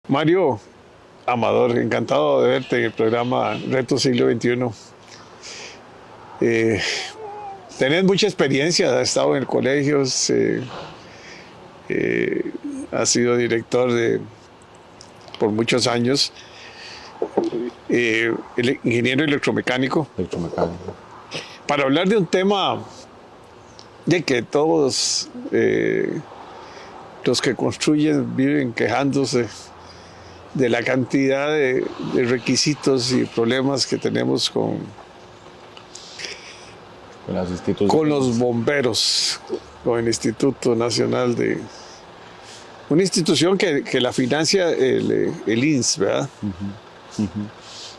Mario Amador, encantado de verte en el programa Reto Siglo XXI. Tenés mucha experiencia, has estado en colegios, has sido director por muchos años, ingeniero electromecánico. Para hablar de un tema de que todos los que construyen viven quejándose de la cantidad de requisitos y problemas que tenemos con los bomberos, con el Instituto Nacional de... Una institución que la financia el INS, ¿verdad?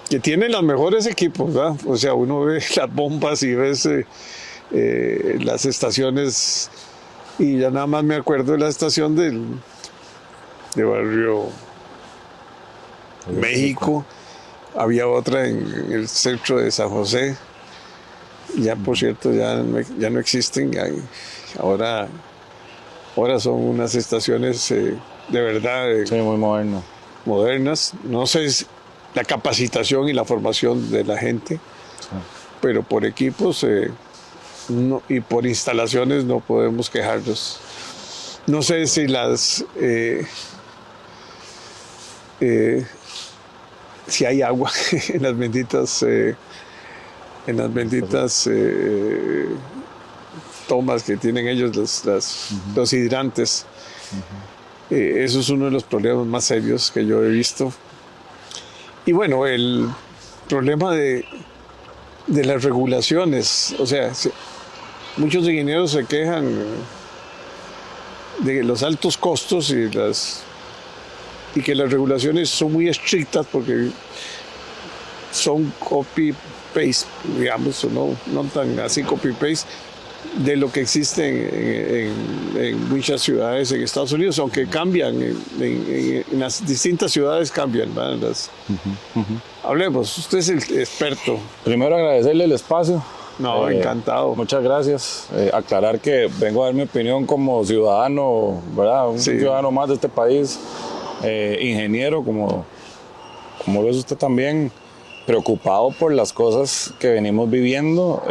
Que tiene los mejores equipos, ¿verdad? O sea, uno ve las bombas y ves las estaciones, y ya nada más me acuerdo de la estación de Barrio México. Había otra en el centro de San José. Ya, por cierto, ya no existen. Ahora son unas estaciones de verdad sí, muy modernas. No sé la capacitación y la formación de la gente, sí, pero por equipos y por instalaciones no podemos quejarnos. No sé si si hay agua en las benditas tomas que tienen ellos, los hidrantes. Eso es uno de los problemas más serios que yo he visto. Y bueno, el problema de las regulaciones. O sea, muchos ingenieros se quejan de los altos costos y que las regulaciones son muy estrictas porque son copy-paste, digamos, o no tan así copy-paste de lo que existe en muchas ciudades en Estados Unidos, aunque cambian, en las distintas ciudades cambian, ¿verdad? Hablemos, usted es el experto. Primero agradecerle el espacio. No, encantado. Muchas gracias. Aclarar que vengo a dar mi opinión como ciudadano, ¿verdad? Un ciudadano más de este país, ingeniero, como ves usted también, preocupado por las cosas que venimos viviendo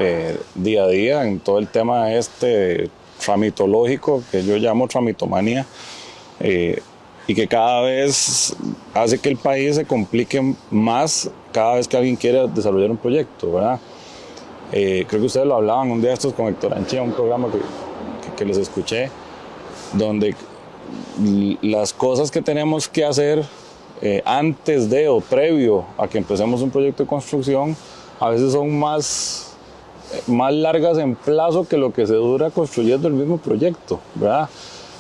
día a día en todo el tema tramitológico, que yo llamo tramitomanía, y que cada vez hace que el país se complique más cada vez que alguien quiere desarrollar un proyecto, ¿verdad? Creo que ustedes lo hablaban un día estos con Héctor Anchía, un programa que les escuché, donde las cosas que tenemos que hacer antes de o previo a que empecemos un proyecto de construcción a veces son más largas en plazo que lo que se dura construyendo el mismo proyecto, ¿verdad?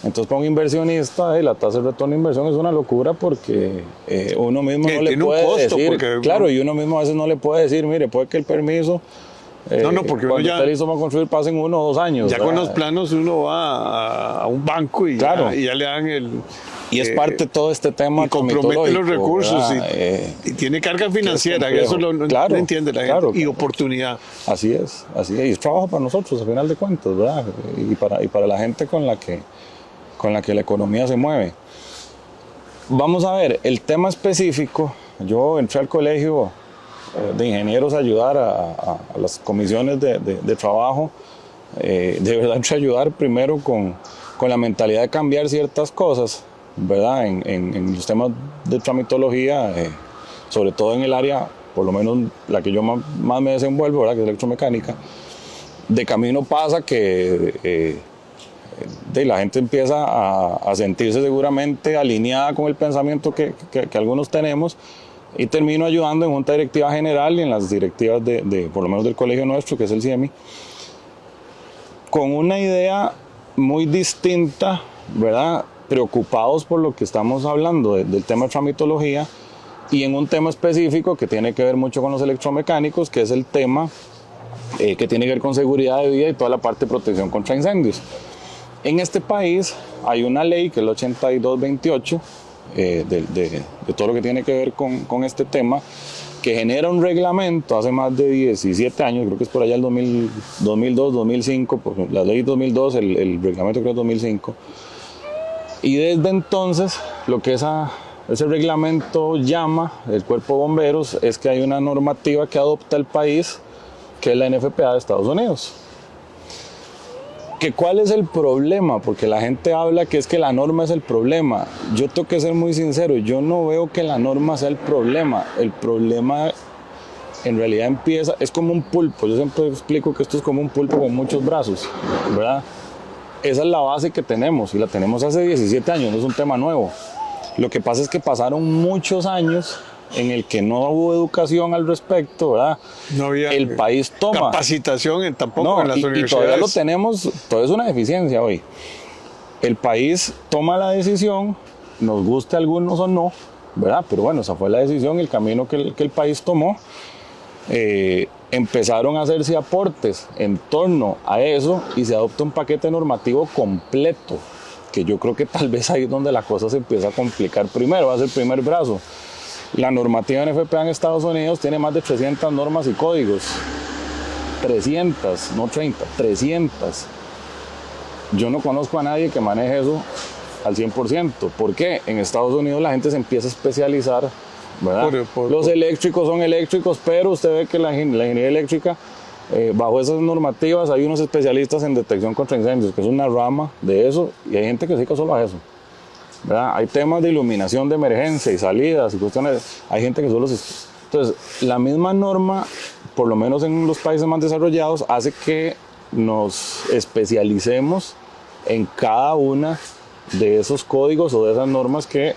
Entonces, para un inversionista, la tasa de retorno de inversión es una locura porque uno mismo no le puede decir, claro, y uno mismo a veces no le puede decir, mire, puede que el permiso porque cuando esté listo para construir pasen 1 o 2 años. Ya, ¿verdad? Con los planos uno va a un banco y, claro, ya le dan el... Y es parte de todo este tema. Y compromete los recursos y tiene carga financiera, que eso no entiende la gente. Claro. Y oportunidad. Así es. Y es trabajo para nosotros, a final de cuentas, ¿verdad? Y para la gente con la que la economía se mueve. Vamos a ver, el tema específico. Yo entré al colegio de ingenieros a ayudar a las comisiones de trabajo. De verdad entré a ayudar primero con la mentalidad de cambiar ciertas cosas, ¿verdad? En los temas de tramitología, sobre todo en el área, por lo menos la que yo más me desenvuelvo, ¿verdad? Que es electromecánica. De camino pasa que la gente empieza a sentirse seguramente alineada con el pensamiento que algunos tenemos, y termino ayudando en junta directiva general y en las directivas por lo menos del colegio nuestro, que es el CIEMI, con una idea muy distinta, ¿verdad? Preocupados por lo que estamos hablando del tema de tramitología y en un tema específico que tiene que ver mucho con los electromecánicos, que es el tema que tiene que ver con seguridad de vida y toda la parte de protección contra incendios. En este país hay una ley que es la 8228 de todo lo que tiene que ver con este tema, que genera un reglamento hace más de 17 años, creo que es por allá el 2002, 2005, porque la ley 2002, el reglamento creo es 2005. Y desde entonces lo que esa ese reglamento llama, el Cuerpo de Bomberos, es que hay una normativa que adopta el país, que es la NFPA de Estados Unidos. ¿Cuál es el problema? Porque la gente habla que es que la norma es el problema. Yo tengo que ser muy sincero, yo no veo que la norma sea el problema. El problema en realidad empieza, es como un pulpo. Yo siempre explico que esto es como un pulpo con muchos brazos, ¿verdad? Esa es la base que tenemos y la tenemos hace 17 años, no es un tema nuevo. Lo que pasa es que pasaron muchos años en el que no hubo educación al respecto, ¿verdad? No había el país toma capacitación tampoco en las universidades. Y todavía lo tenemos, todavía es una deficiencia hoy. El país toma la decisión, nos guste a algunos o no, ¿verdad? Pero bueno, esa fue la decisión, el camino que el país tomó. Empezaron a hacerse aportes en torno a eso y se adopta un paquete normativo completo, que yo creo que tal vez ahí es donde la cosa se empieza a complicar primero, va a ser el primer brazo. La normativa NFPA en Estados Unidos tiene más de 300 normas y códigos. 300, no 30, 300. Yo no conozco a nadie que maneje eso al 100%. ¿Por qué? En Estados Unidos la gente se empieza a especializar, ¿verdad? Los eléctricos son eléctricos, pero usted ve que la ingeniería eléctrica, bajo esas normativas, hay unos especialistas en detección contra incendios, que es una rama de eso, y hay gente que se dedica solo a eso, ¿verdad? Hay temas de iluminación de emergencia y salidas y cuestiones, hay gente que solo se... Entonces, la misma norma, por lo menos en los países más desarrollados, hace que nos especialicemos en cada una de esos códigos o de esas normas que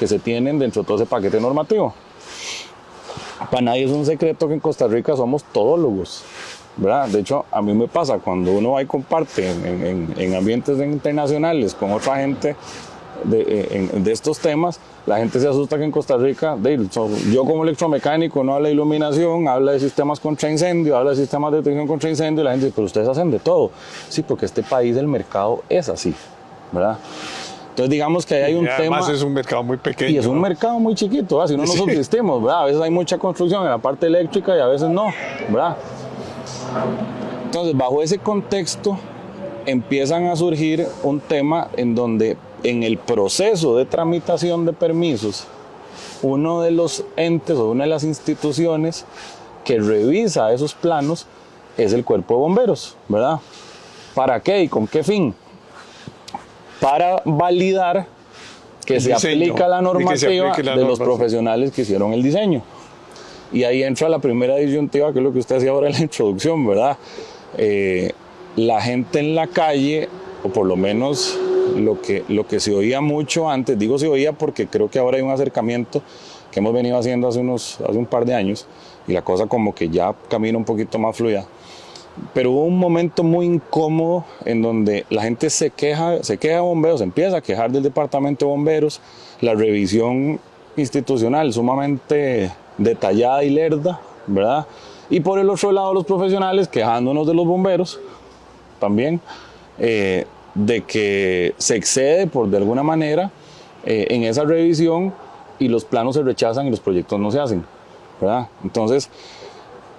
se tienen dentro de todo ese paquete normativo. Para nadie es un secreto que en Costa Rica somos todólogos, ¿verdad? De hecho, a mí me pasa cuando uno va y comparte en ambientes internacionales con otra gente de estos temas, la gente se asusta que en Costa Rica, yo como electromecánico no habla de iluminación, habla de sistemas contra incendio, habla de sistemas de detección contra incendio, y la gente dice, pero ustedes hacen de todo. Sí, porque este país, el mercado es así, ¿verdad? Entonces digamos que ahí hay un tema... Además es un mercado muy pequeño. Y es un mercado muy chiquito, ¿verdad? Si no nos subsistimos, ¿verdad? A veces hay mucha construcción en la parte eléctrica y a veces no, ¿verdad? Entonces, bajo ese contexto, empiezan a surgir un tema en donde en el proceso de tramitación de permisos, uno de los entes o una de las instituciones que revisa esos planos es el Cuerpo de Bomberos, ¿verdad? ¿Para qué y con qué fin? Para validar que se aplica la normativa de los profesionales que hicieron el diseño. Y ahí entra la primera disyuntiva, que es lo que usted decía ahora en la introducción, ¿verdad? La gente en la calle, o por lo menos lo que se oía mucho antes, digo se oía porque creo que ahora hay un acercamiento que hemos venido haciendo hace un par de años, y la cosa como que ya camina un poquito más fluida. Pero hubo un momento muy incómodo en donde la gente se queja de bomberos, se empieza a quejar del departamento de bomberos, la revisión institucional sumamente detallada y lerda, ¿verdad? Y por el otro lado los profesionales quejándonos de los bomberos también, de que se excede de alguna manera en esa revisión y los planos se rechazan y los proyectos no se hacen, ¿verdad? Entonces,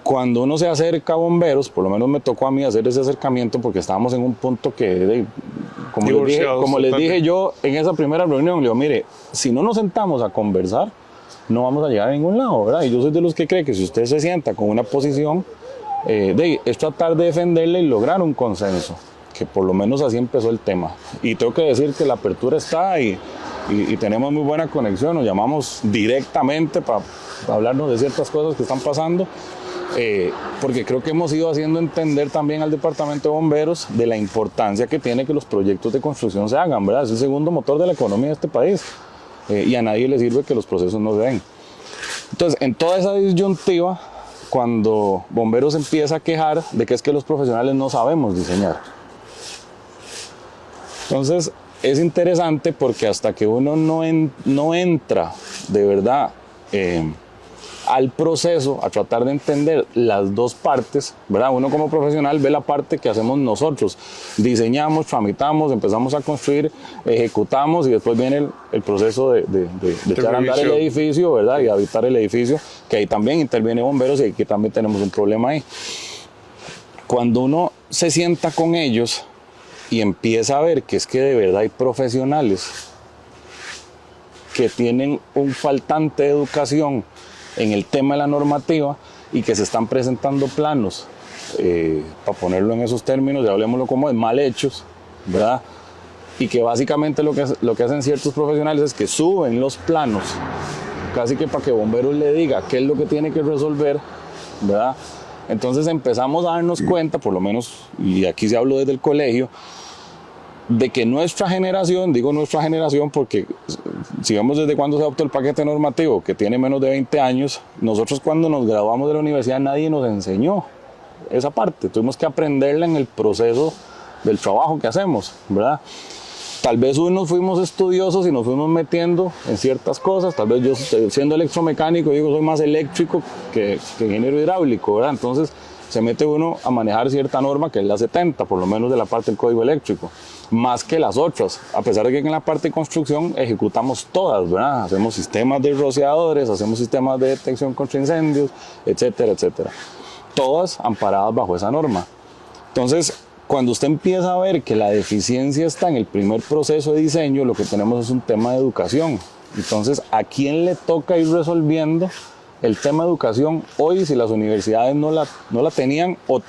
cuando uno se acerca a bomberos, por lo menos me tocó a mí hacer ese acercamiento porque estábamos en un punto que, como les dije yo en esa primera reunión, le digo, mire, si no nos sentamos a conversar, no vamos a llegar a ningún lado, ¿verdad? Y yo soy de los que cree que si usted se sienta con una posición, es tratar de defenderla y lograr un consenso, que por lo menos así empezó el tema. Y tengo que decir que la apertura está y tenemos muy buena conexión, nos llamamos directamente para hablarnos de ciertas cosas que están pasando. Porque creo que hemos ido haciendo entender también al Departamento de Bomberos de la importancia que tiene que los proyectos de construcción se hagan, ¿verdad? Es el segundo motor de la economía de este país, y a nadie le sirve que los procesos no se den. Entonces, en toda esa disyuntiva, cuando Bomberos empieza a quejar de que es que los profesionales no sabemos diseñar. Entonces, es interesante porque hasta que uno no entra de verdad al proceso, a tratar de entender las dos partes, ¿verdad? Uno como profesional ve la parte que hacemos nosotros, diseñamos, tramitamos, empezamos a construir, ejecutamos y después viene el proceso de echar a andar el edificio, ¿verdad? Y habitar el edificio, que ahí también interviene bomberos y aquí también tenemos un problema ahí. Cuando uno se sienta con ellos y empieza a ver que es que de verdad hay profesionales que tienen un faltante de educación en el tema de la normativa y que se están presentando planos, para ponerlo en esos términos, ya hablemoslo como es, mal hechos, ¿verdad? Y que básicamente lo que hacen ciertos profesionales es que suben los planos, casi que para que bomberos le diga qué es lo que tiene que resolver, ¿verdad? Entonces empezamos a darnos cuenta, por lo menos, y aquí se habló desde el colegio, de que nuestra generación, digo nuestra generación porque si vemos desde cuando se adoptó el paquete normativo, que tiene menos de 20 años, nosotros cuando nos graduamos de la universidad nadie nos enseñó esa parte, tuvimos que aprenderla en el proceso del trabajo que hacemos, ¿verdad? Tal vez unos fuimos estudiosos y nos fuimos metiendo en ciertas cosas, tal vez yo siendo electromecánico digo soy más eléctrico que ingeniero hidráulico, ¿verdad? Entonces se mete uno a manejar cierta norma que es la 70, por lo menos de la parte del código eléctrico, más que las otras, a pesar de que en la parte de construcción ejecutamos todas, ¿verdad? Hacemos sistemas de rociadores, hacemos sistemas de detección contra incendios, etcétera, etcétera. Todas amparadas bajo esa norma. Entonces, cuando usted empieza a ver que la deficiencia está en el primer proceso de diseño, lo que tenemos es un tema de educación. Entonces, ¿a quién le toca ir resolviendo el tema de educación hoy si las universidades no la tenían o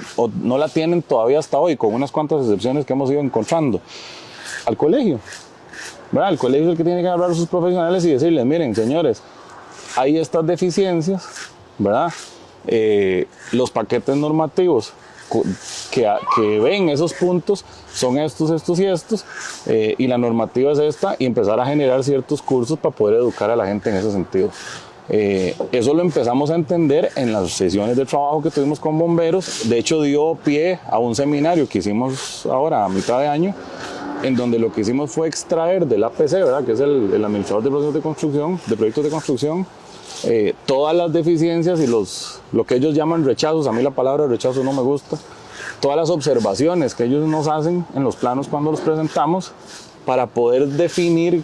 no la tienen todavía hasta hoy, con unas cuantas excepciones que hemos ido encontrando? Al colegio, ¿verdad? El colegio es el que tiene que hablar a sus profesionales y decirles, miren, señores, hay estas deficiencias, ¿verdad? Los paquetes normativos que ven esos puntos son estos, estos y estos, y la normativa es esta, y empezar a generar ciertos cursos para poder educar a la gente en ese sentido. Eso lo empezamos a entender en las sesiones de trabajo que tuvimos con bomberos. De hecho dio pie a un seminario que hicimos ahora a mitad de año, en donde lo que hicimos fue extraer del APC, ¿verdad? Que es el administrador de procesos de construcción, de proyectos de construcción, todas las deficiencias y lo que ellos llaman rechazos. A mí la palabra rechazo no me gusta. Todas las observaciones que ellos nos hacen en los planos cuando los presentamos, para poder definir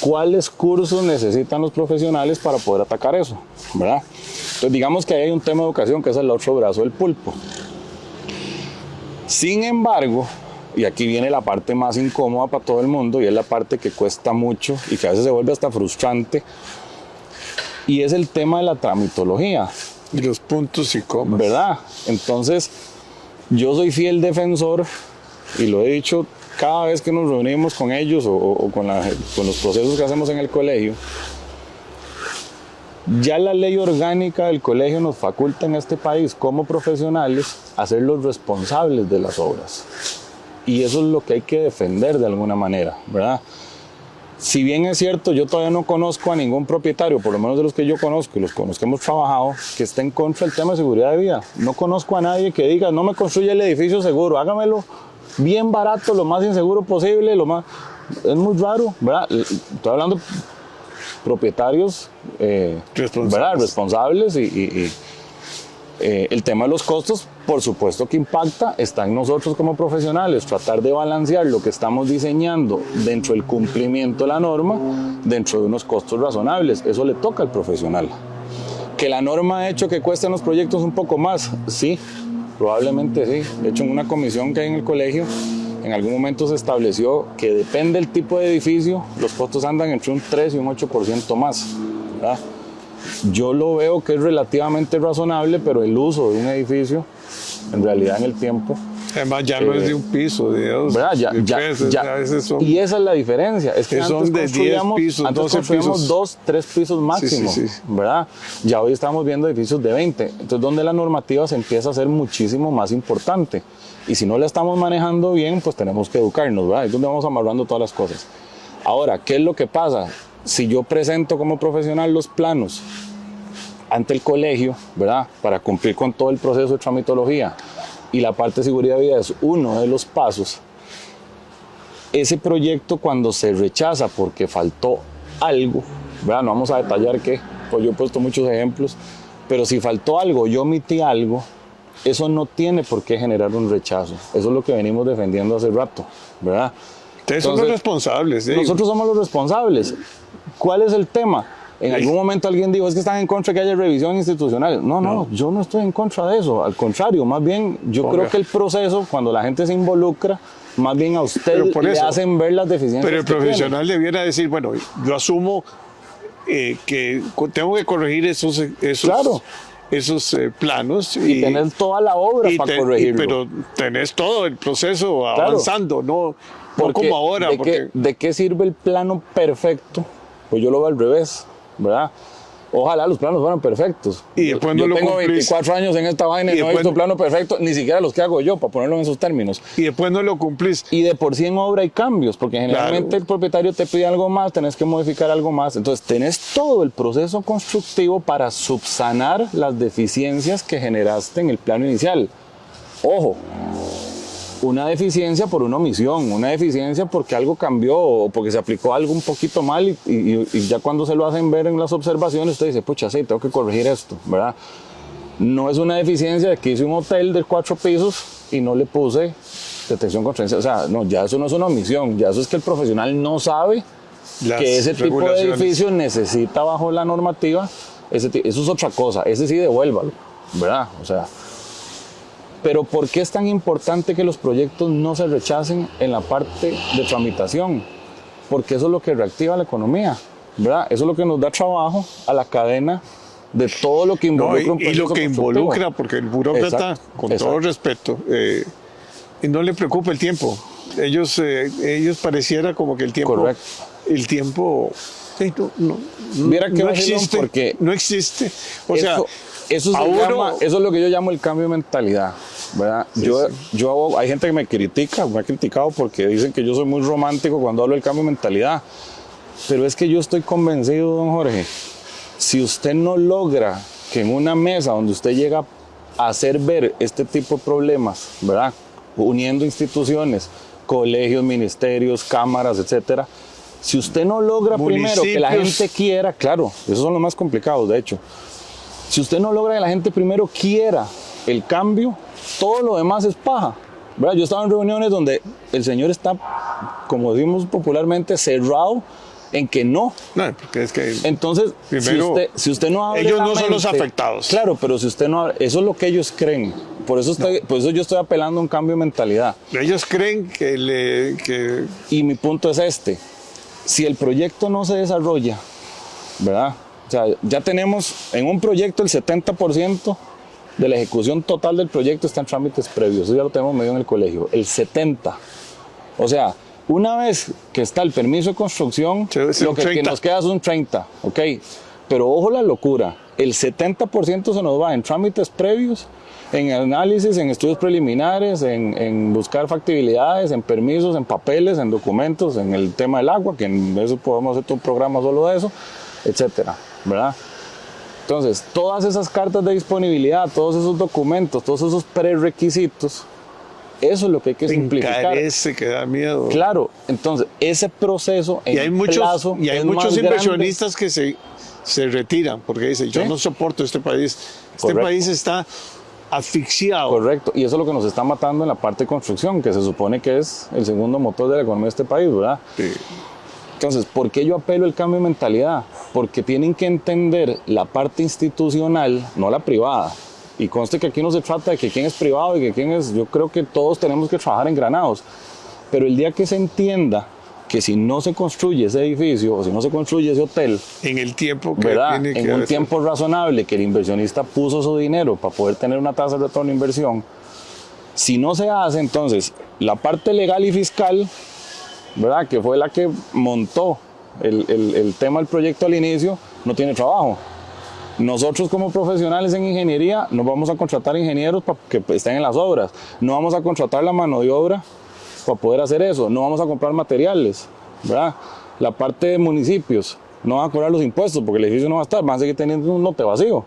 cuáles cursos necesitan los profesionales para poder atacar eso, ¿verdad? Entonces digamos que ahí hay un tema de educación que es el otro brazo del pulpo. Sin embargo, y aquí viene la parte más incómoda para todo el mundo, y es la parte que cuesta mucho y que a veces se vuelve hasta frustrante, y es el tema de la tramitología. Y los puntos y comas. ¿Verdad? Entonces, yo soy fiel defensor, y lo he dicho cada vez que nos reunimos con ellos o con los procesos que hacemos en el colegio. Ya la ley orgánica del colegio nos faculta en este país como profesionales a ser los responsables de las obras. Y eso es lo que hay que defender de alguna manera, ¿verdad? Si bien es cierto, yo todavía no conozco a ningún propietario, por lo menos de los que yo conozco y los con los que hemos trabajado, que esté en contra del tema de seguridad de vida. No conozco a nadie que diga, no me construye el edificio seguro, hágamelo bien barato, lo más inseguro posible, es muy raro, ¿verdad? Estoy hablando de propietarios ¿verdad? Responsables y el tema de los costos, por supuesto que impacta, está en nosotros como profesionales, tratar de balancear lo que estamos diseñando dentro del cumplimiento de la norma, dentro de unos costos razonables. Eso le toca al profesional. ¿Que la norma ha hecho que cuesten los proyectos un poco más? Sí, probablemente sí. De hecho, en una comisión que hay en el colegio, en algún momento se estableció que depende del tipo de edificio, los costos andan entre un 3 y un 8% más, ¿verdad? Yo lo veo que es relativamente razonable, pero el uso de un edificio, en realidad en el tiempo... Además ya no es de un piso, de dos, ¿verdad? a veces son... Y esa es la diferencia, es que son de 10 pisos, antes 12 construíamos pisos. 2, 3 pisos máximo, sí. ¿verdad? Ya hoy estamos viendo edificios de 20, entonces donde la normativa se empieza a ser muchísimo más importante. Y si no la estamos manejando bien, pues tenemos que educarnos, ¿verdad? Es donde vamos amarrando todas las cosas. Ahora, ¿qué es lo que pasa? Si yo presento como profesional los planos ante el colegio, ¿verdad? Para cumplir con todo el proceso de tramitología, y la parte de seguridad de vida es uno de los pasos, ese proyecto cuando se rechaza porque faltó algo, ¿verdad? No vamos a detallar qué, pues yo he puesto muchos ejemplos, pero si faltó algo, yo omití algo, eso no tiene por qué generar un rechazo. Eso es lo que venimos defendiendo hace rato, ¿verdad? Ustedes son los responsables. Nosotros somos los responsables. ¿Cuál es el tema? En algún momento alguien dijo, es que están en contra de que haya revisión institucional. No, yo no estoy en contra de eso. Al contrario, más bien, yo creo que el proceso, cuando la gente se involucra, más bien a usted le hacen ver las deficiencias. Pero el profesional debiera decir, bueno, yo asumo que tengo que corregir Claro. esos planos. Y tener toda la obra para corregirlo. Pero tenés todo el proceso avanzando, no como ahora. ¿De qué sirve el plano perfecto? Pues yo lo veo al revés, ¿verdad? Ojalá los planos fueran perfectos. Y después no yo lo tengo cumplís. 24 años en esta vaina y no he visto un plano perfecto, ni siquiera los que hago yo, para ponerlo en esos términos. Y después no lo cumplís. Y de por sí en obra hay cambios, porque generalmente Claro. el propietario te pide algo más, tenés que modificar algo más. Entonces tenés todo el proceso constructivo para subsanar las deficiencias que generaste en el plano inicial. Ojo, una deficiencia por una omisión, una deficiencia porque algo cambió o porque se aplicó algo un poquito mal y ya cuando se lo hacen ver en las observaciones, usted dice, pucha, sí, tengo que corregir esto, ¿verdad? No es una deficiencia de que hice un hotel de 4 pisos y no le puse detección contra incendios. O sea, no, ya eso no es una omisión, ya eso es que el profesional no sabe que ese tipo de edificio necesita bajo la normativa, eso es otra cosa, ese sí devuélvalo, ¿verdad? O sea, pero ¿por qué es tan importante que los proyectos no se rechacen en la parte de tramitación? Porque eso es lo que reactiva la economía, ¿verdad? Eso es lo que nos da trabajo a la cadena de todo lo que involucra un y proceso lo que constructivo. involucra, porque el burócrata, con todo respeto, no le preocupa el tiempo. Ellos pareciera como que el tiempo... Correcto. El tiempo... sí, Mira que no existe, porque no existe. O sea, eso es lo que yo llamo el cambio de mentalidad, ¿verdad? Sí, hay gente que me ha criticado porque dicen que yo soy muy romántico cuando hablo del cambio de mentalidad. Pero es que yo estoy convencido, don Jorge, si usted no logra que en una mesa donde usted llega a hacer ver este tipo de problemas, ¿verdad? Uniendo instituciones, colegios, ministerios, cámaras, etcétera, si usted no logra primero que la gente quiera, claro, esos son los más complicados, de hecho. Si usted no logra que la gente primero quiera el cambio, todo lo demás es paja, ¿verdad? Yo he estado en reuniones donde el señor está, como decimos popularmente, cerrado en que no. No, porque es que... Entonces, primero, si usted no abre ellos la no son los mente, afectados. Claro, pero si usted no abre, eso es lo que ellos creen. Por eso yo estoy apelando a un cambio de mentalidad. Ellos creen que Y mi punto es este. Si el proyecto no se desarrolla, ¿verdad? O sea, ya tenemos en un proyecto el 70% de la ejecución total del proyecto está en trámites previos. Eso ya lo tenemos medio en el colegio. El 70%. O sea, una vez que está el permiso de construcción, lo que nos queda es un 30%. ¿Ok? Pero ojo la locura. El 70% se nos va en trámites previos, en análisis, en estudios preliminares, en buscar factibilidades, en permisos, en papeles, en documentos, en el tema del agua, que en eso podemos hacer un programa solo de eso, etcétera, ¿verdad? Entonces, todas esas cartas de disponibilidad, todos esos documentos, todos esos prerequisitos, eso es lo que hay que simplificar. encarece, que da miedo. Claro, entonces, ese proceso en plazo y hay es muchos más inversionistas que se retiran porque dicen, yo ¿Sí? no soporto este país. Este Correcto. país está asfixiado. Correcto, y eso es lo que nos está matando en la parte de construcción, que se supone que es el segundo motor de la economía de este país, ¿verdad? Sí. Entonces, ¿por qué yo apelo al cambio de mentalidad? Porque tienen que entender la parte institucional, no la privada. Y conste que aquí no se trata de que quién es privado y que quién es... Yo creo que todos tenemos que trabajar engranados. Pero el día que se entienda que si no se construye ese edificio o si no se construye ese hotel, En el tiempo que ¿verdad? tiene que En un hacer. tiempo razonable que el inversionista puso su dinero para poder tener una tasa de retorno de inversión, si no se hace, entonces la parte legal y fiscal, ¿verdad? Que fue la que montó el tema del proyecto al inicio, no tiene trabajo. Nosotros como profesionales en ingeniería no vamos a contratar ingenieros para que estén en las obras, no vamos a contratar la mano de obra para poder hacer eso, no vamos a comprar materiales, ¿verdad? La parte de municipios, no van a cobrar los impuestos porque el edificio no va a estar, van a seguir teniendo un lote vacío.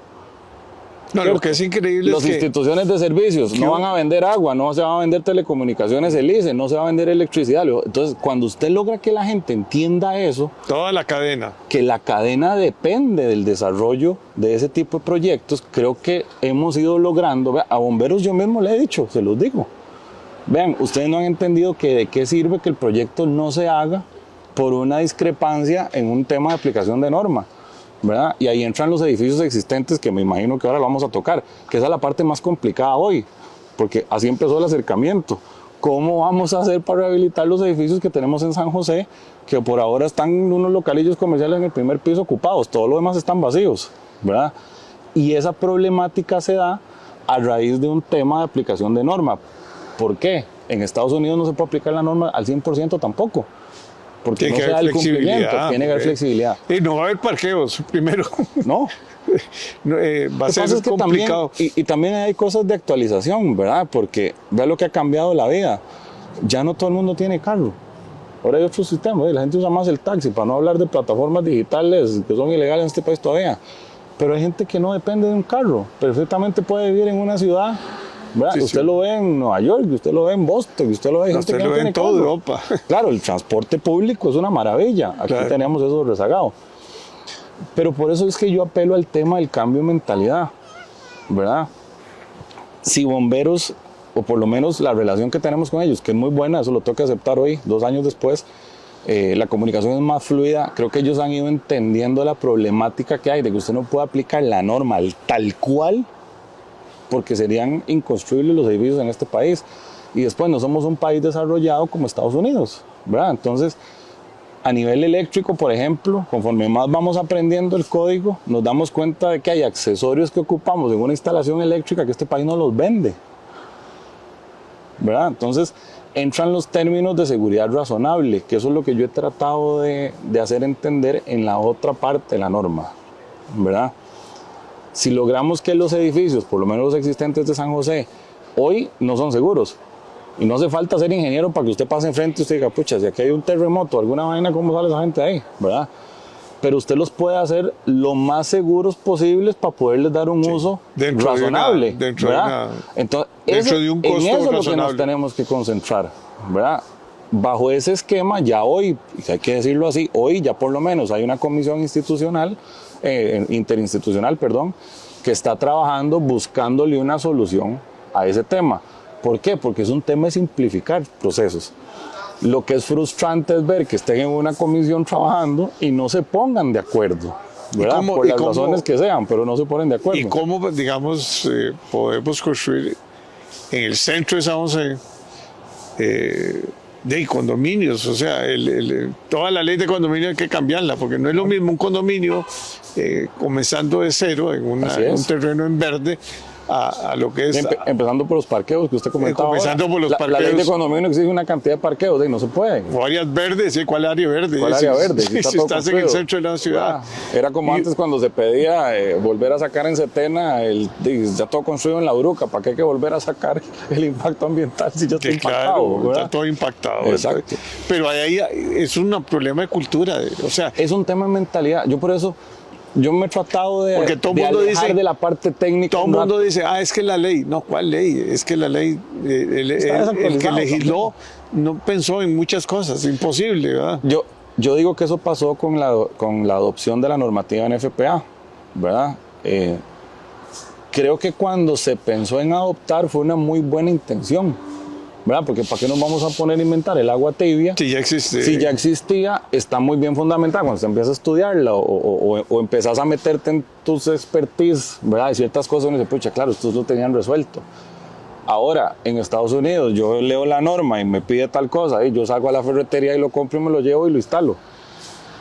No, lo que es increíble Las es que instituciones de servicios no van a vender agua, no se va a vender telecomunicaciones, el ICE, no se va a vender electricidad. Entonces, cuando usted logra que la gente entienda eso, toda la cadena. que la cadena depende del desarrollo de ese tipo de proyectos, creo que hemos ido logrando. A bomberos yo mismo le he dicho, se los digo. Vean, ustedes no han entendido que de qué sirve que el proyecto no se haga por una discrepancia en un tema de aplicación de norma, ¿verdad? Y ahí entran los edificios existentes que me imagino que ahora lo vamos a tocar, que esa es la parte más complicada hoy, porque así empezó el acercamiento. ¿cómo vamos a hacer para rehabilitar los edificios que tenemos en San José, que por ahora están unos localillos comerciales en el primer piso ocupados? Todo lo demás están vacíos, ¿verdad? Y esa problemática se da a raíz de un tema de aplicación de norma. ¿Por qué? En Estados Unidos no se puede aplicar la norma al 100% tampoco. Porque Tiene no que se da haber el cumplimiento, flexibilidad, tiene que haber ok. flexibilidad. Y no va a haber parqueos, primero. No, No, va a Lo que pasa ser es que complicado. también, y también hay cosas de actualización, ¿verdad? Porque vea lo que ha cambiado la vida. Ya no todo el mundo tiene carro. Ahora hay otro sistema, la gente usa más el taxi, para no hablar de plataformas digitales que son ilegales en este país todavía. Pero hay gente que no depende de un carro. Perfectamente puede vivir en una ciudad, ¿verdad? Sí, Usted sí. lo ve en Nueva York, usted lo ve en Boston, usted lo ve en gente Usted que lo no ve en tiene toda carro. Europa. Claro, el transporte público es una maravilla. Aquí Claro. tenemos eso rezagado. Pero por eso es que yo apelo al tema del cambio de mentalidad, ¿verdad? Si bomberos, o por lo menos la relación que tenemos con ellos, que es muy buena, eso lo tengo que aceptar hoy, 2 años después, la comunicación es más fluida, creo que ellos han ido entendiendo la problemática que hay de que usted no puede aplicar la norma tal cual, porque serían inconstruibles los edificios en este país. Y después no somos un país desarrollado como Estados Unidos, ¿verdad? Entonces, a nivel eléctrico, por ejemplo, conforme más vamos aprendiendo el código, nos damos cuenta de que hay accesorios que ocupamos en una instalación eléctrica que este país no los vende, ¿verdad? Entonces, entran los términos de seguridad razonable, que eso es lo que yo he tratado de hacer entender en la otra parte de la norma, ¿verdad? Si logramos que los edificios, por lo menos los existentes de San José, hoy no son seguros, y no hace falta ser ingeniero para que usted pase enfrente y usted diga, pucha, si aquí hay un terremoto, alguna vaina, ¿cómo sale esa gente de ahí? ¿Verdad? Pero usted los puede hacer lo más seguros posibles para poderles dar un uso Dentro de razonable. dentro de ¿verdad? Entonces, dentro de un en costo eso es lo que nos razonable. tenemos que concentrar, ¿verdad? Bajo ese esquema, ya hoy, y hay que decirlo así, hoy ya por lo menos hay una comisión institucional, interinstitucional, perdón, que está trabajando buscándole una solución a ese tema. ¿Por qué? Porque es un tema de simplificar procesos. Lo que es frustrante es ver que estén en una comisión trabajando y no se pongan de acuerdo, ¿verdad? cómo- Por y las cómo- razones que sean, pero no se ponen de acuerdo. Y cómo, digamos, podemos construir en el centro de San José de condominios. O sea, toda la ley de condominio hay que cambiarla, porque no es lo mismo un condominio comenzando de cero en Así es. un terreno en verde a lo que es... Empezando por los parqueos que usted comentaba. Comenzando ahora. por los La ley de parqueos. condominio exige una cantidad de parqueos y no se puede. O áreas verdes, ¿sí? ¿Cuál área verde? ¿Cuál área verde? Si Si todo estás en el construido. centro de la ciudad. Era como Y- antes cuando se pedía volver a sacar en Setena, ya todo construido en la Uruca, ¿para qué hay que volver a sacar el impacto ambiental si ya está Que impactado? claro, ¿verdad? está todo impactado. Exacto. Pero ahí es un problema de cultura. O sea, Es un tema de mentalidad. Yo por eso, yo me he tratado de, Porque todo de mundo alejar dice- de la parte técnica. todo el un mundo rato. dice, es que la ley. No, ¿cuál ley? Es que la ley, el que desactualizado legisló no pensó en muchas cosas. Imposible, ¿verdad? Yo digo que eso pasó con la adopción de la normativa en FPA, ¿verdad? Creo que cuando se pensó en adoptar fue una muy buena intención, ¿verdad? Porque ¿para qué nos vamos a poner a inventar el agua tibia? Sí, ya existe. Si ya existía, está muy bien fundamentada. Cuando se empieza a estudiarla o empezás a meterte en tus expertise, ¿verdad? Hay ciertas cosas uno dice, pucha, claro, estos lo tenían resuelto. Ahora, en Estados Unidos, yo leo la norma y me pide tal cosa, y yo salgo a la ferretería y lo compro y me lo llevo y lo instalo.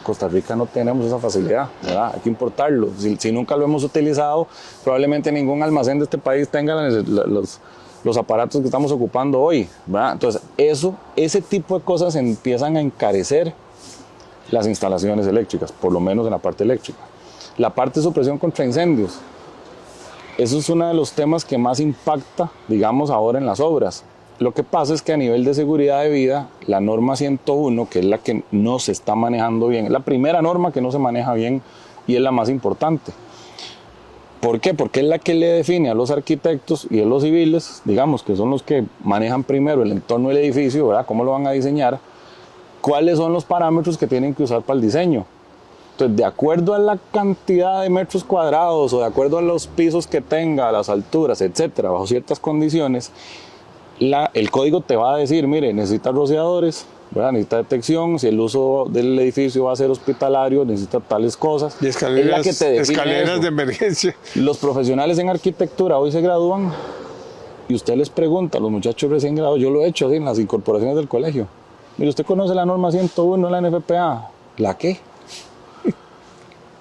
Costa Rica no tenemos esa facilidad, ¿verdad? Hay que importarlo. Si nunca lo hemos utilizado, probablemente ningún almacén de este país tenga los aparatos que estamos ocupando hoy, ¿verdad? Entonces, ese tipo de cosas empiezan a encarecer las instalaciones eléctricas, por lo menos en la parte eléctrica. La parte de supresión contra incendios, eso es uno de los temas que más impacta, digamos, ahora en las obras. Lo que pasa es que a nivel de seguridad de vida, la norma 101, que es la que no se está manejando bien, es la primera norma que no se maneja bien y es la más importante. ¿Por qué? Porque es la que le define a los arquitectos y a los civiles, digamos, que son los que manejan primero el entorno del edificio, ¿verdad? Cómo lo van a diseñar, cuáles son los parámetros que tienen que usar para el diseño. Entonces, de acuerdo a la cantidad de metros cuadrados o de acuerdo a los pisos que tenga, a las alturas, etcétera, bajo ciertas condiciones, el código te va a decir, mire, necesita rociadores, ¿verdad? Necesita detección, si el uso del edificio va a ser hospitalario, necesita tales cosas. Y escaleras, Es la que te define escaleras eso. de emergencia. Los profesionales en arquitectura hoy se gradúan y usted les pregunta a los muchachos recién graduados, yo lo he hecho así en las incorporaciones del colegio. Mire, ¿usted conoce la norma 101 de la NFPA? ¿La qué?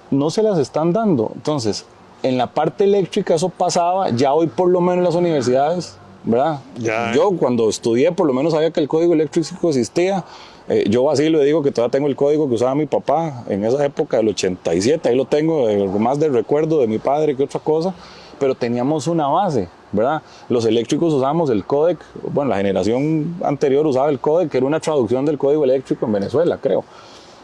No se las están dando. Entonces, en la parte eléctrica eso pasaba, ya hoy por lo menos en las universidades, ¿verdad? Ya. Yo cuando estudié por lo menos sabía que el código eléctrico existía. Yo así le digo que todavía tengo el código que usaba mi papá en esa época del 87, ahí lo tengo, más del recuerdo de mi padre que otra cosa, pero teníamos una base, ¿verdad? Los eléctricos usábamos el códec, bueno, la generación anterior usaba el códec, que era una traducción del código eléctrico en Venezuela, creo,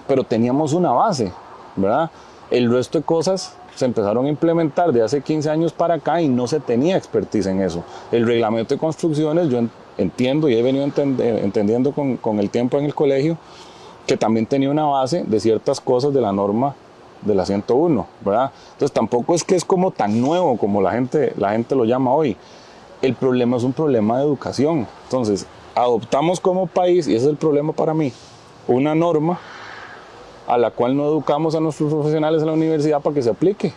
pero teníamos una base, ¿verdad? El resto de cosas se empezaron a implementar de hace 15 años para acá y no se tenía expertise en eso. El reglamento de construcciones, yo entiendo y he venido entendiendo con el tiempo en el colegio, que también tenía una base de ciertas cosas de la norma de la 101, ¿verdad? Entonces tampoco es que es como tan nuevo como la gente lo llama hoy. El problema es un problema de educación. Entonces, adoptamos como país, y ese es el problema para mí, una norma a la cual no educamos a nuestros profesionales en la universidad para que se aplique.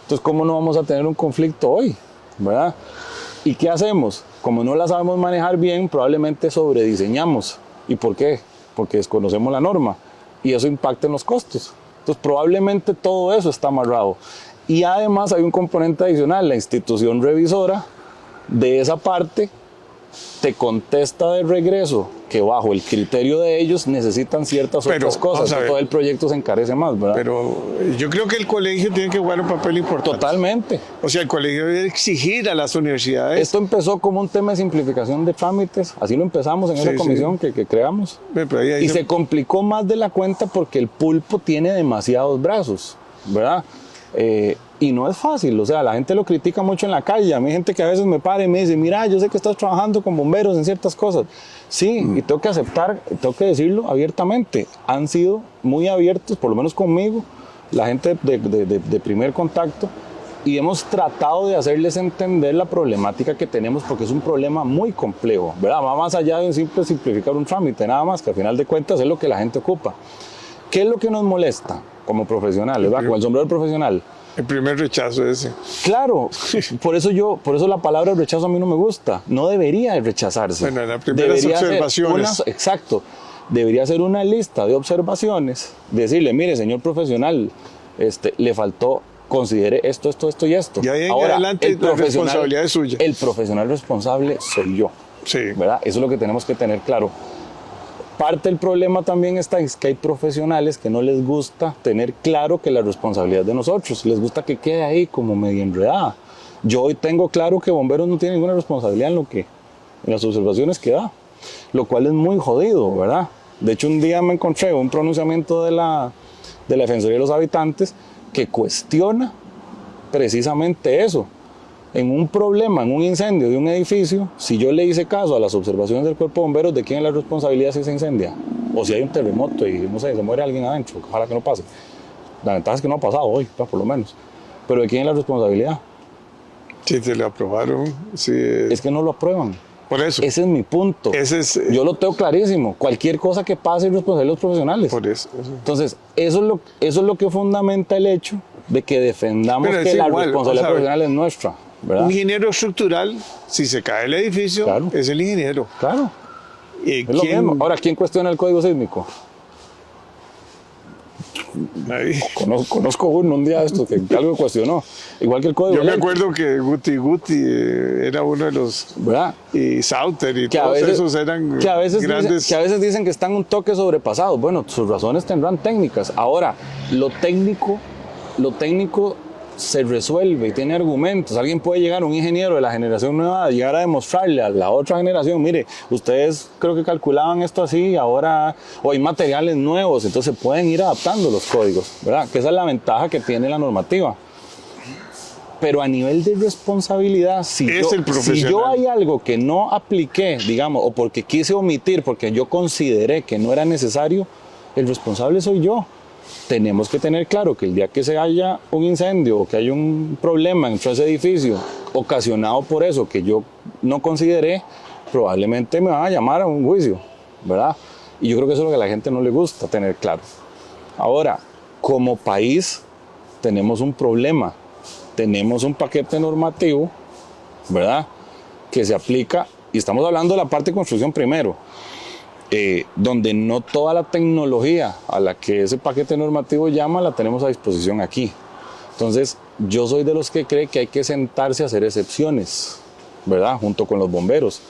Entonces, ¿cómo no vamos a tener un conflicto hoy? ¿Verdad? ¿Y qué hacemos? Como no la sabemos manejar bien, probablemente sobrediseñamos. ¿Y por qué? Porque desconocemos la norma y eso impacta en los costos. Entonces, probablemente todo eso está amarrado. Y además hay un componente adicional, la institución revisora de esa parte te contesta de regreso que bajo el criterio de ellos necesitan ciertas otras cosas. Todo el proyecto se encarece más, ¿verdad? Pero yo creo que el colegio tiene que jugar un papel importante. Totalmente. O sea, el colegio debe exigir a las universidades. Esto empezó como un tema de simplificación de trámites. Así lo empezamos en esa comisión que creamos. Y se complicó más de la cuenta porque el pulpo tiene demasiados brazos, ¿verdad? Y no es fácil, o sea, la gente lo critica mucho en la calle. A mí hay gente que a veces me para y me dice, mira, yo sé que estás trabajando con bomberos en ciertas cosas. Sí, y tengo que aceptar, tengo que decirlo abiertamente. Han sido muy abiertos, por lo menos conmigo, la gente de primer contacto, y hemos tratado de hacerles entender la problemática que tenemos porque es un problema muy complejo, ¿verdad? Va más allá de un simple simplificar un trámite, nada más, que al final de cuentas es lo que la gente ocupa. ¿Qué es lo que nos molesta como profesionales, ¿verdad? Con el sombrero profesional. El primer rechazo ese. Claro, por eso la palabra rechazo a mí no me gusta. No debería de rechazarse. Bueno, las primeras observaciones. Exacto. Debería ser una lista de observaciones. Decirle, mire, señor profesional, le faltó, considere esto y esto. Y ahí en adelante la responsabilidad es suya. El profesional responsable soy yo. Sí. ¿Verdad? Eso es lo que tenemos que tener claro. Parte del problema también es que hay profesionales que no les gusta tener claro que la responsabilidad es de nosotros. Les gusta que quede ahí como medio enredada. Yo hoy tengo claro que bomberos no tienen ninguna responsabilidad en las observaciones que da, lo cual es muy jodido, ¿verdad? De hecho, un día me encontré un pronunciamiento de la Defensoría de los Habitantes que cuestiona precisamente eso. En un problema, en un incendio de un edificio, si yo le hice caso a las observaciones del cuerpo de bomberos, ¿de quién es la responsabilidad si se incendia? O si hay un terremoto y, no sé, se muere alguien adentro, ojalá que no pase. La ventaja es que no ha pasado hoy, por lo menos. Pero ¿de quién es la responsabilidad? Si te lo aprobaron, sí. Es que no lo aprueban. Por eso. Ese es mi punto. Yo lo tengo clarísimo. Cualquier cosa que pase es responsabilidad de los profesionales. Por eso. Entonces, eso es lo que fundamenta el hecho de que defendamos que la responsabilidad profesional es nuestra. ¿verdad? Un ingeniero estructural, si se cae el edificio, claro, es el ingeniero. Claro. Es lo mismo. Ahora, ¿quién cuestiona el código sísmico? Conozco un día de estos que algo cuestionó. Igual que el código. Yo me acuerdo que Guti era uno de los. ¿Verdad? Y Sauter y todos esos eran que a veces grandes. Que a veces dicen que están un toque sobrepasados. Bueno, sus razones tendrán técnicas. Ahora, lo técnico se resuelve y tiene argumentos. Alguien puede llegar, un ingeniero de la generación nueva, llegar a demostrarle a la otra generación, mire, ustedes creo que calculaban esto así, ahora o hay materiales nuevos, entonces pueden ir adaptando los códigos, ¿verdad? Que esa es la ventaja que tiene la normativa. Pero a nivel de responsabilidad, si yo hay algo que no apliqué, digamos, o porque quise omitir, porque yo consideré que no era necesario, el responsable soy yo. Tenemos que tener claro que el día que se haya un incendio o que haya un problema en ese edificio ocasionado por eso que yo no consideré, probablemente me van a llamar a un juicio, ¿verdad? Y yo creo que eso es lo que a la gente no le gusta tener claro. Ahora, como país tenemos un problema, tenemos un paquete normativo, ¿verdad? que se aplica, y estamos hablando de la parte de construcción primero, donde no toda la tecnología a la que ese paquete normativo llama la tenemos a disposición aquí. Entonces, yo soy de los que cree que hay que sentarse a hacer excepciones, ¿verdad? Junto con los bomberos,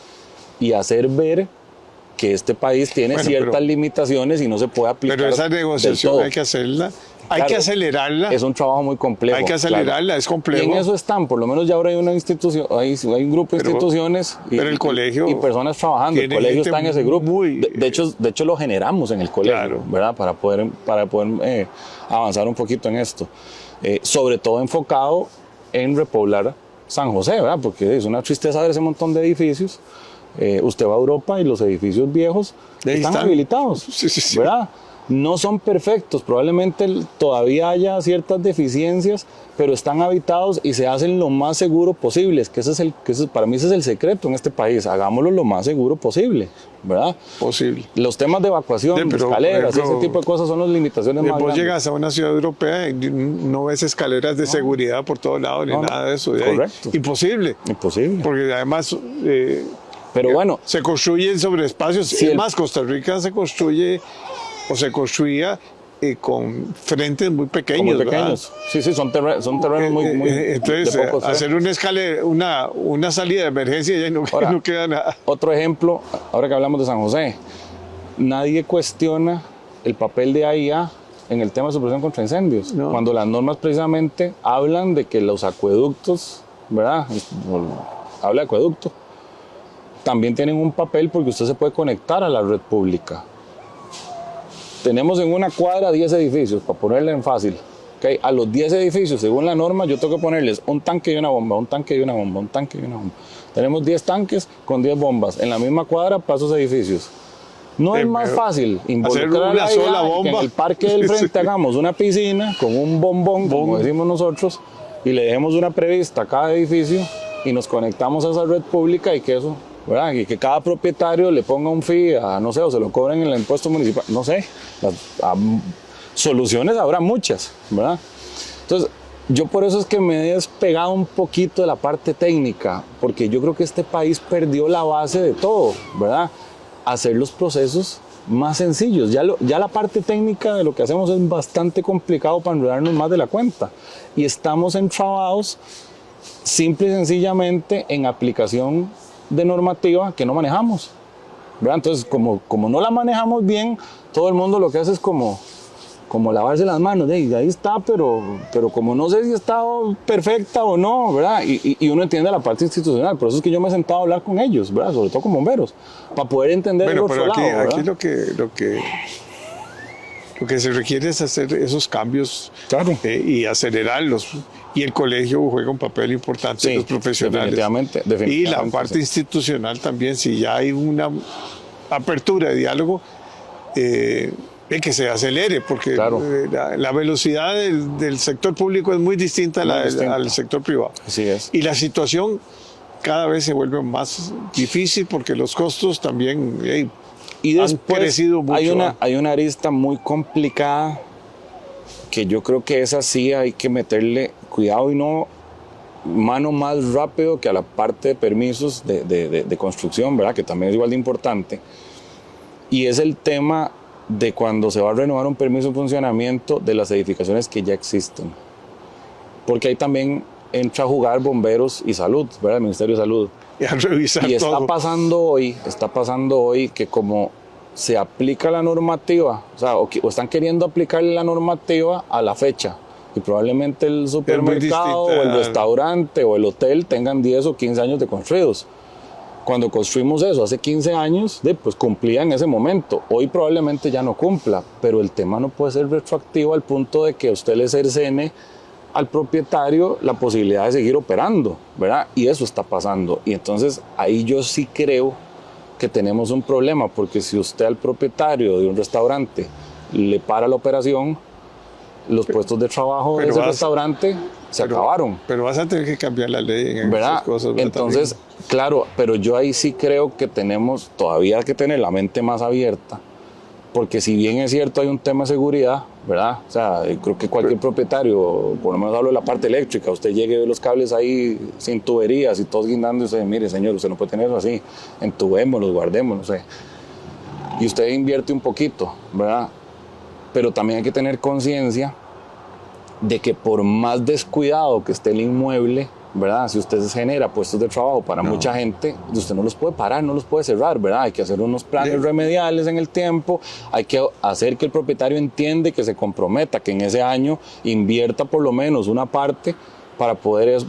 y hacer ver que este país tiene ciertas limitaciones y no se puede aplicar. Pero esa negociación hay que hacerla, hay que acelerarla. Es un trabajo muy complejo. Hay que acelerarla, es complejo. Y en eso están, por lo menos ya ahora hay una institución, hay un grupo de instituciones pero el colegio y personas trabajando. El colegio está en ese grupo. De hecho, lo generamos en el colegio, claro, ¿verdad? Para poder avanzar un poquito en esto. Sobre todo enfocado en repoblar San José, ¿verdad? Porque es una tristeza ver ese montón de edificios. Usted va a Europa y los edificios viejos están habilitados, sí. ¿verdad? No son perfectos, probablemente todavía haya ciertas deficiencias, pero están habitados y se hacen lo más seguro posible. Para mí ese es el secreto en este país. Hagámoslo lo más seguro posible, ¿verdad? Posible. Los temas de evacuación, de escaleras, ese tipo de cosas son las limitaciones más grandes. Vos llegas a una ciudad europea y no ves escaleras de seguridad por todos lados ni nada de eso. Correcto. Imposible. Imposible. Porque además... pero bueno, se construyen sobre espacios. Si es más, Costa Rica se construye o se construía con frentes muy pequeños. Muy pequeños. Sí, son terrenos muy entonces, hacer una escalera, una salida de emergencia y no queda nada. Otro ejemplo, ahora que hablamos de San José, nadie cuestiona el papel de AIA en el tema de supresión contra incendios. No. Cuando las normas precisamente hablan de que los acueductos, ¿verdad? Habla de acueducto. También tienen un papel porque usted se puede conectar a la red pública. Tenemos en una cuadra 10 edificios, para ponerle en fácil. ¿Okay? A los 10 edificios, según la norma, yo tengo que ponerles un tanque y una bomba, un tanque y una bomba, un tanque y una bomba. Tenemos 10 tanques con 10 bombas. En la misma cuadra para esos edificios. No es más fácil involucrar una sola bomba. Que en el parque del frente hagamos una piscina con un bombón, como decimos nosotros, y le dejemos una prevista a cada edificio y nos conectamos a esa red pública y que eso... ¿verdad? Y que cada propietario le ponga un fee no sé, o se lo cobren en el impuesto municipal, no sé, soluciones habrá muchas, ¿verdad? Entonces, yo por eso es que me he despegado un poquito de la parte técnica, porque yo creo que este país perdió la base de todo, ¿verdad? Hacer los procesos más sencillos. Ya la parte técnica de lo que hacemos es bastante complicado para enredarnos más de la cuenta. Y estamos entrabados simple y sencillamente en aplicación de normativa que no manejamos, ¿verdad? Entonces, como no la manejamos bien, todo el mundo lo que hace es como lavarse las manos, ahí está, pero como no sé si está perfecta o no, ¿verdad? Y uno entiende la parte institucional, por eso es que yo me he sentado a hablar con ellos, ¿verdad? Sobre todo con bomberos, para poder entender el otro lado, ¿verdad? Aquí lo que se requiere es hacer esos cambios, claro, y acelerarlos. Y el colegio juega un papel importante, sí, los profesionales. Definitivamente, y la parte institucional también, si ya hay una apertura de diálogo, que se acelere, porque claro, la velocidad del sector público es muy distinta al sector privado. Así es. Y la situación cada vez se vuelve más difícil porque los costos también han crecido mucho. Hay una arista muy complicada que yo creo que esa sí hay que meterle cuidado y no mano más rápido que a la parte de permisos de construcción, ¿verdad? Que también es igual de importante. Y es el tema de cuando se va a renovar un permiso de funcionamiento de las edificaciones que ya existen. Porque ahí también entra a jugar bomberos y salud, ¿verdad? El Ministerio de Salud. Y a revisar y todo. Está pasando hoy que como se aplica la normativa, o están queriendo aplicarle la normativa a la fecha, y probablemente el supermercado o el restaurante o el hotel tengan 10 o 15 años de construidos. Cuando construimos eso hace 15 años, pues cumplía en ese momento. Hoy probablemente ya no cumpla, pero el tema no puede ser retroactivo al punto de que usted le cercene al propietario la posibilidad de seguir operando, ¿verdad? Y eso está pasando. Y entonces ahí yo sí creo que tenemos un problema, porque si usted al propietario de un restaurante le para la operación, los puestos de trabajo de ese restaurante se acabaron. Pero vas a tener que cambiar la ley en esas cosas, ¿verdad? Entonces, claro, pero yo ahí sí creo que tenemos todavía que tener la mente más abierta porque si bien es cierto hay un tema de seguridad, ¿verdad? O sea, creo que cualquier propietario, por lo menos hablo de la parte eléctrica, usted llegue y ve los cables ahí sin tuberías y todos guindando y usted, mire señor, usted no puede tener eso así, entubémoslos, guardémoslos, no sé. Y usted invierte un poquito, ¿verdad? Pero también hay que tener conciencia de que por más descuidado que esté el inmueble, ¿verdad? Si usted genera puestos de trabajo para mucha gente, usted no los puede parar, no los puede cerrar, ¿verdad? Hay que hacer unos planes remediales en el tiempo, hay que hacer que el propietario entienda, que se comprometa, que en ese año invierta por lo menos una parte para poder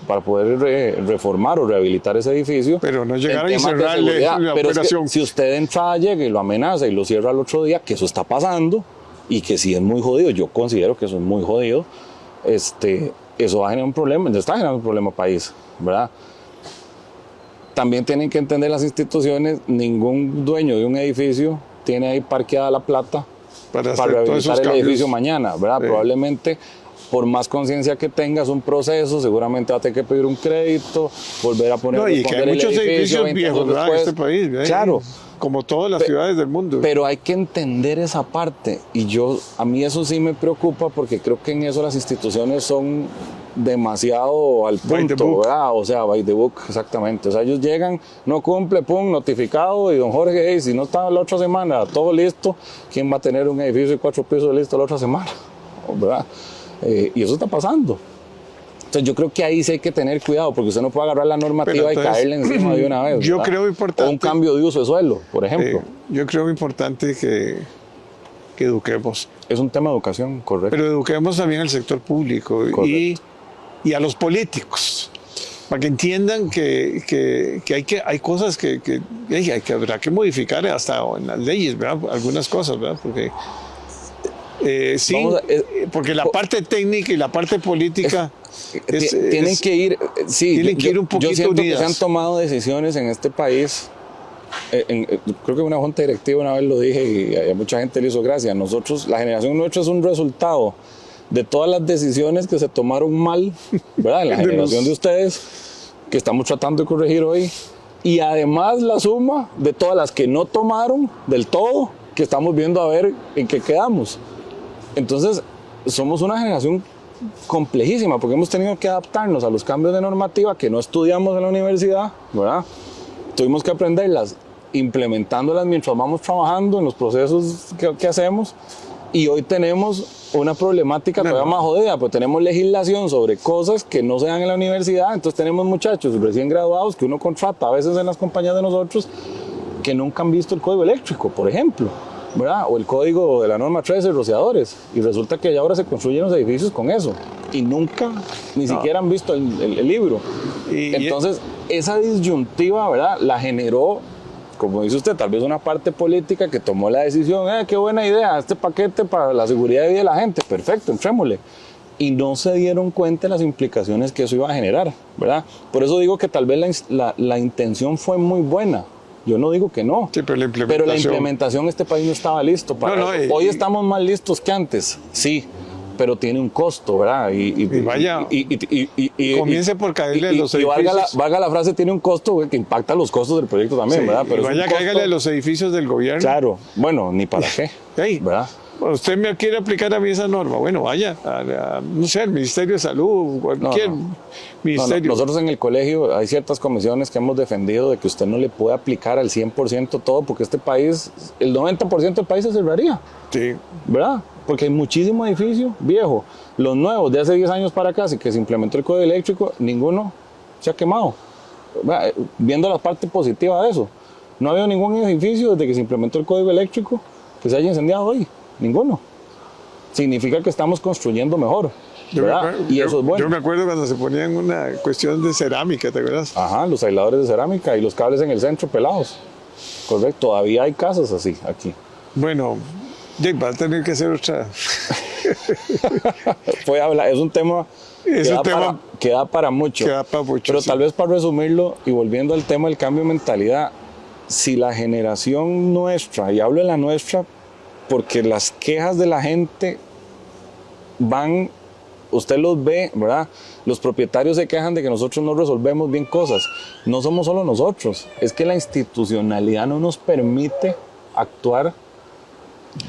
reformar o rehabilitar ese edificio. Pero no llegar y cerrarle la Pero operación. es que si usted de entrada llega y lo amenaza y lo cierra al otro día, que eso está pasando y que sí es muy jodido, yo considero que eso es muy jodido, eso va a generar un problema, está generando un problema país, ¿verdad? También tienen que entender las instituciones, ningún dueño de un edificio tiene ahí parqueada la plata para rehabilitar el edificio mañana, ¿verdad? Sí. Probablemente, por más conciencia que tengas, un proceso, seguramente va a tener que pedir un crédito, volver a poner... No, y que hay muchos edificios viejos, ¿verdad? En este país, ¿verdad? Claro. Como todas las ciudades del mundo. Pero hay que entender esa parte y a mí eso sí me preocupa porque creo que en eso las instituciones son demasiado al punto, ¿verdad? O sea, by the book, exactamente. O sea, ellos llegan, no cumple, pum, notificado y don Jorge, hey, si no está la otra semana todo listo, ¿quién va a tener un edificio de 4 pisos listo la otra semana? ¿Verdad? Y eso está pasando. Entonces yo creo que ahí sí hay que tener cuidado porque usted no puede agarrar la normativa y caerle encima de una vez. Yo creo importante... O un cambio de uso de suelo, por ejemplo. Yo creo importante que eduquemos. Es un tema de educación, correcto. Pero eduquemos también al sector público y a los políticos, para que entiendan que hay cosas que habrá que modificar hasta en las leyes, ¿verdad? Algunas cosas, ¿verdad? Porque... porque la parte técnica y la parte política tienen que ir un poquito yo siento unidas. Que se han tomado decisiones en este país, creo que una junta directiva una vez lo dije y a mucha gente le hizo gracia. Nosotros, la generación nuestra es un resultado de todas las decisiones que se tomaron mal, ¿verdad? En la generación de ustedes, que estamos tratando de corregir hoy, y además la suma de todas las que no tomaron del todo, que estamos viendo a ver en qué quedamos. Entonces, somos una generación complejísima porque hemos tenido que adaptarnos a los cambios de normativa que no estudiamos en la universidad, ¿verdad? Tuvimos que aprenderlas implementándolas mientras vamos trabajando en los procesos que hacemos y hoy tenemos una problemática todavía más jodida, pues tenemos legislación sobre cosas que no se dan en la universidad, entonces tenemos muchachos recién graduados que uno contrata a veces en las compañías de nosotros que nunca han visto el código eléctrico, por ejemplo, ¿verdad? O el código de la norma 13 de rociadores, y resulta que ya ahora se construyen los edificios con eso, y nunca, ni siquiera han visto el libro. Entonces, esa disyuntiva, ¿verdad? La generó, como dice usted, tal vez una parte política que tomó la decisión, qué buena idea, este paquete para la seguridad de vida de la gente, perfecto, entrémosle. Y no se dieron cuenta de las implicaciones que eso iba a generar, ¿verdad? Por eso digo que tal vez la intención fue muy buena. Yo no digo que no, sí, pero la implementación este país no estaba listo para eso. Hoy estamos más listos que antes, sí, pero tiene un costo, ¿verdad? Y vaya, comience por caerle a los edificios. Valga la frase, tiene un costo que impacta los costos del proyecto también, ¿verdad? Pero y vaya, cáigale a los edificios del gobierno. Claro, bueno, ni para qué, ¿verdad? Usted me quiere aplicar a mí esa norma, bueno, vaya, no sé, al Ministerio de Salud, cualquier ministerio. Nosotros en el colegio hay ciertas comisiones que hemos defendido de que usted no le puede aplicar al 100% todo, porque este país, el 90% del país se cerraría. Sí. ¿Verdad? Porque hay muchísimo edificio viejo. Los nuevos de hace 10 años para acá, que se implementó el código eléctrico, ninguno se ha quemado. Viendo la parte positiva de eso, no ha habido ningún edificio desde que se implementó el código eléctrico que se haya incendiado hoy. Ninguno. Significa que estamos construyendo mejor, ¿verdad? Y eso es bueno. Yo me acuerdo cuando se ponían una cuestión de cerámica, ¿te acuerdas? Ajá, los aisladores de cerámica y los cables en el centro pelados. Correcto, todavía hay casas así aquí. Bueno, Jake, va a tener que hacer otra. Es un tema que da para mucho. Pero sí. Tal vez para resumirlo y volviendo al tema del cambio de mentalidad, si la generación nuestra, y hablo de la nuestra, porque las quejas de la gente van, usted los ve, ¿verdad? Los propietarios se quejan de que nosotros no resolvemos bien cosas. No somos solo nosotros, es que la institucionalidad no nos permite actuar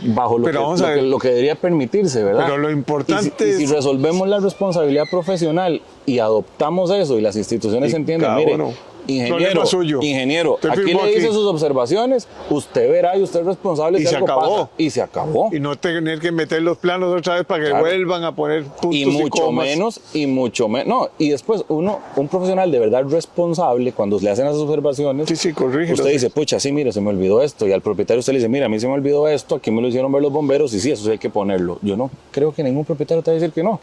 bajo Pero vamos a ver. lo que debería permitirse, ¿verdad? Pero lo importante y si es- resolvemos la responsabilidad profesional y adoptamos eso y las instituciones Y entienden, cada mire, uno. ingeniero, Problema suyo. ingeniero, Usted aquí firmó le dice aquí. sus observaciones, usted verá y usted es responsable Y si se algo acabó. pasa. Y se acabó. Y no tener que meter los planos otra vez para que Claro. vuelvan a poner puntos Y mucho comas. menos, no, y después un profesional de verdad responsable, cuando le hacen las observaciones, Sí, corrígelo. usted dice, pucha, sí, mire, se me olvidó esto, y al propietario usted le dice, mira, a mí se me olvidó esto, aquí me lo hicieron ver los bomberos, y sí, eso sí hay que ponerlo. Yo no creo que ningún propietario te va a decir que no,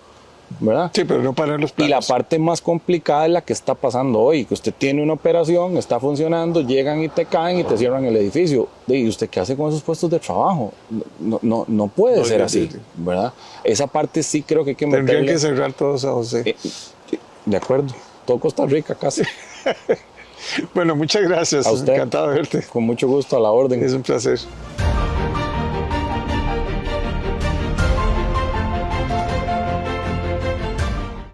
¿verdad? Sí, pero no parar los Y la planos. parte más complicada es la que está pasando hoy, que usted tiene una operación, está funcionando, llegan y te caen y te cierran el edificio. ¿Y usted qué hace con esos puestos de trabajo? No puede No, ser sí, así, sí, sí. ¿verdad? Esa parte sí creo que hay que Tendrían meterle. que cerrar todos a José. De acuerdo, todo Costa Rica casi. Bueno, muchas gracias. A usted. Encantado de verte. Con mucho gusto, a la orden. Es un placer.